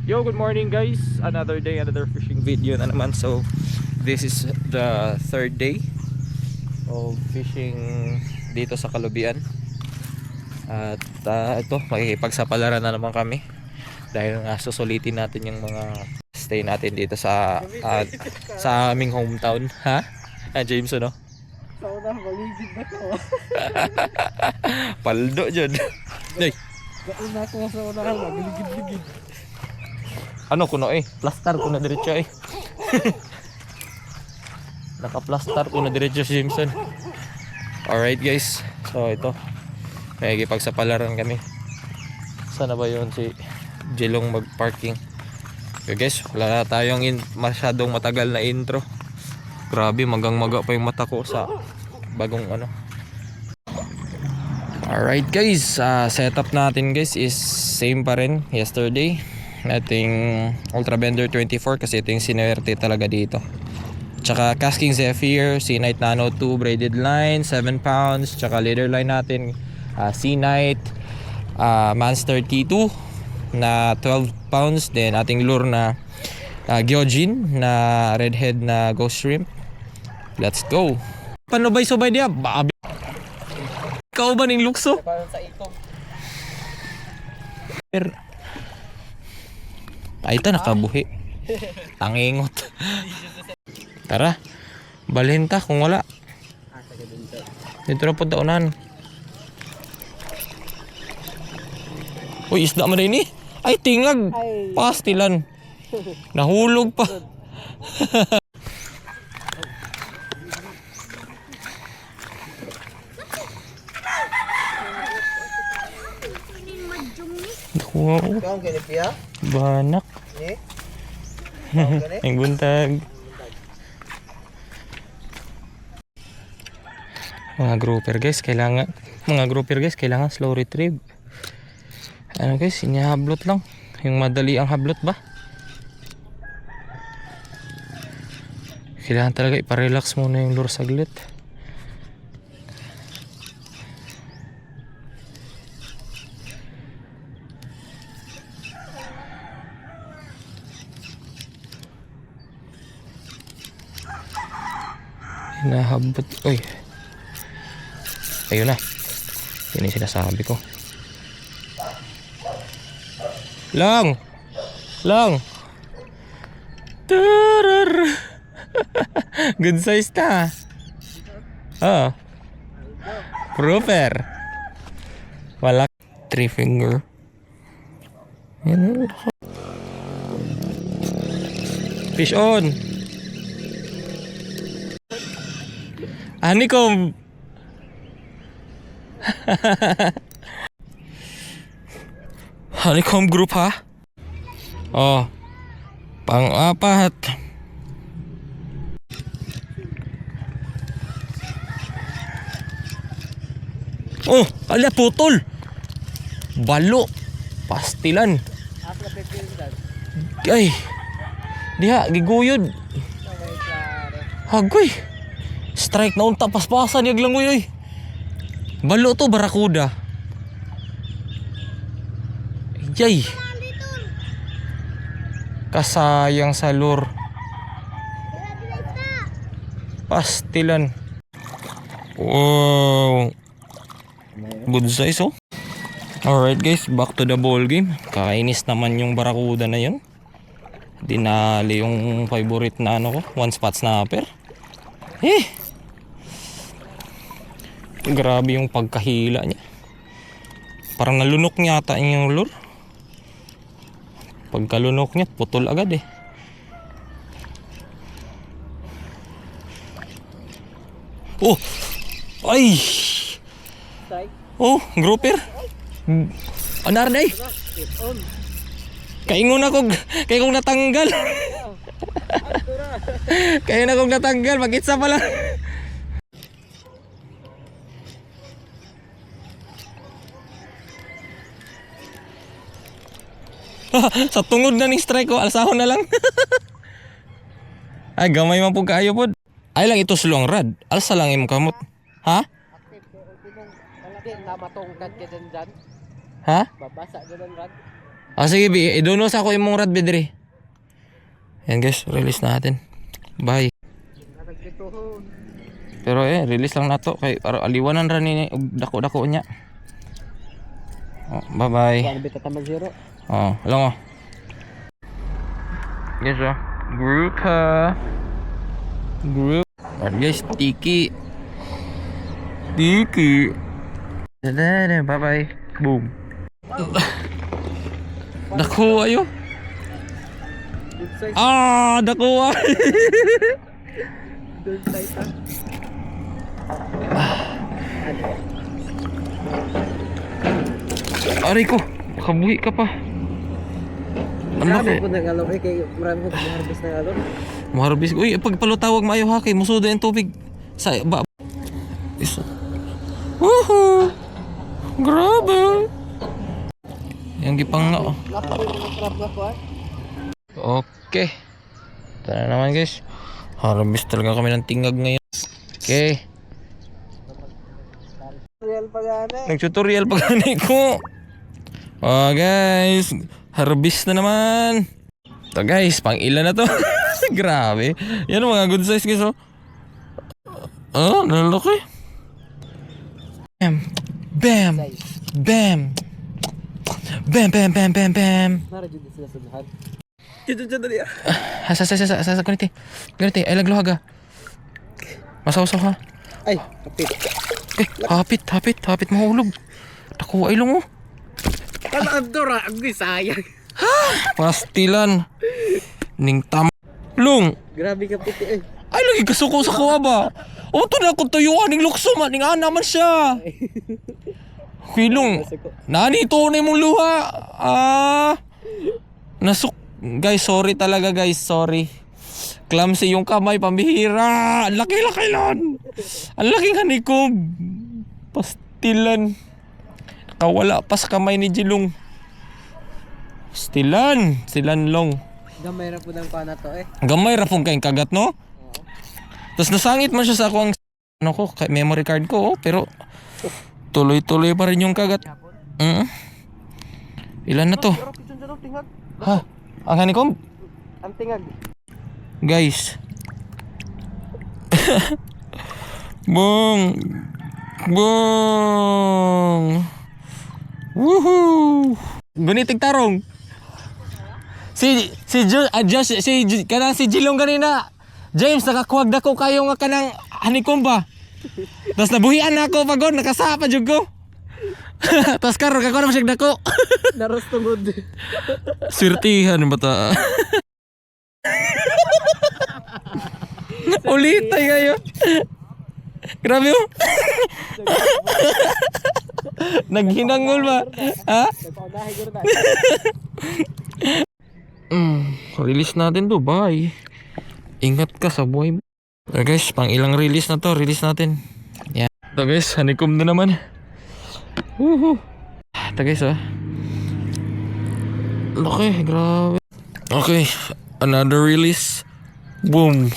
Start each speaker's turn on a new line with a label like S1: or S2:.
S1: Yo, good morning guys. Another day, another fishing video na naman. So, this is the third day of fishing dito sa Kalubian. At ito, makikipagsapalaran na naman kami. Dahil nga susulitin natin yung mga stay natin dito sa aming hometown. Ha? James, no?
S2: Sa una, maligid na ko.
S1: Paldo dyan. Ay,
S2: Gauna ko sa una, magligid-ligid.
S1: ano kuno plaster ko na diretso Naka-plaster ko na diretso si Jameson. Alright guys, so ito pagsapalaran kami. Sana ba yun si Jelong mag-parking? Okay guys, wala na tayong masyadong matagal na intro. Grabe, magang-maga pa yung mata ko sa bagong ano. Alright guys, setup natin guys is same pa rin yesterday. Ating Ultra Bender 24 kasi ito yung sinuwerte talaga dito. Tsaka Casking Zephyr, C-Night Nano 2 braided line, 7 pounds. Tsaka leader line natin, C-Night Monster T2 na 12 pounds. Then ating lure na Gyojin na redhead na ghost shrimp. Let's go. Panubay-subay diya. Ikaw ba ning lukso?
S2: Parang sa itong.
S1: Ay, ito nakabuhi. Tangingot. Tara, balhin ta kung wala. Dito na po daunan. Uy, isda mo rin eh. Ay, tingag. Pastilan. Nahulog pa. Wow.
S2: Ikaw ang kinipya?
S1: Banak.
S2: Ni?
S1: Ang buntag. Mga grouper guys, kailangan slow retrieve. Ano guys, inihablot lang. Yung madali ang hablot ba? Kailangan talaga iparelax muna yung lure saglit. Hinahabot. Uy. Ayun na. Yun yung sinasabi ko. Lang. Turur. Good size ta. Oh. Proper. Wala. 3 finger. Yan. Fish on. Honeycomb. Honeycomb group ha? Oh. Pang-apat. Oh, ala putol. Balo. Pastilan. Ay. Diha giguyod. Hagoy. Strike na unta paspasan yag lang uy. Balo to barakuda. Yay. Kasayang sa lure. Pastilan. Wow. Good size oh. Alright guys, back to the ball game. Kakainis naman yung barakuda na yun. Dinali yung favorite na ano ko, one spot snapper. Grabe yung pagkahila niya. Parang nalunok niya ata yung lure. Pagkalunok niya, putol agad eh. Oh! Ay! Oh, grouper. Anar na eh. Kaingon ako, kaya kong natanggal. Kaya na kong natanggal, mag-itsa pa lang. Sa tungod na ning strike ko, alsahon na lang. Ay, gamay man po kayo po. Ay lang ito sulong rad. Alsa lang imong kamot. Ha?
S2: Hindi na matungkad ka dyan.
S1: Ha?
S2: Babasa dyan ang rad.
S1: Sige, idunos ako imong rad bidri. Yan guys, release natin. Bye. Pero release lang nato kay para aliwanan ra ni dako-dako nya. Bye-bye.
S2: Ano bita tamag zero?
S1: Lang Yes, group group. Guys, Tiki. Bye-bye. Boom. Dako ayo. Dako. Aray ko, kabuhi ka pa. Ano
S2: Marami
S1: ko?
S2: po nang alaw kay marami po harvest na alaw.
S1: Maharbis. Uy, pagpalutawag maayo ha kay musudo yung tubig. Sa Woohoo! Grabe. Yung gipang
S2: Lapo ko yung crab na po
S1: Okay. Tara naman guys. Harvest talaga kami ng tingag ngayon. Okay.
S2: Real pa gani.
S1: Nag-tutorial pa gani ko. Guys, harvest na naman. Ito guys, pang ilan na to. Grabe. Yan mga good size guys nalaki. Bam. Bam. Bam. Bam. Bam. Bam. Bam.
S2: Nara jud sila sa lahat. Dito dali.
S1: Sa kuniti. Kuniti, ay lagluhaga. Masaw-saw ha.
S2: Ay, kapit.
S1: Hapit mahulog. Nakuha ilong mo.
S2: Andora, ang sayang.
S1: Pastilan. Ning lung.
S2: Grabe kapit eh.
S1: Ay lagi kasuko sa kuha ba? To na ko tuyuan ning lukso man ning ana man siya. Kuilong. Nani to na imong luha. Guys, sorry talaga guys, sorry. Clumsy yung kamay, pambihira. Ang laki-laki lang. Ang laking hanikom. Pastilan. Nakawala pa sa kamay ni Jilong. Stilan long.
S2: Gamay ra po ng pana to eh.
S1: Gamay ra pong kaing kagat no? Tapos nasangit man siya sa ako ang memory card ko pero tuloy-tuloy pa rin yung kagat. Ilan na to? Ha? Ang hanikom?
S2: Ang tingag.
S1: Guys. Bong. Woohoo! Gunitig tarong. Si Jilong kanina. James, nakakuwag na ko kayo nga kanang hanikom ba? Tapos nabuhian na ako pagod, nakasapa jud ko. Tapos karon kako na masyag dako.
S2: Naros tungod.
S1: Sirtihan bata. Ulitay kayo. Grabe mo. Naghinangol ba? Ha? Release natin to. Bye. Ingat ka sa buhay mo. Guys, pang ilang release na to. Release natin. Yan. Ito guys, hanikom na naman. Woohoo. Ito guys Okay, grabe. Okay, another release. Boom.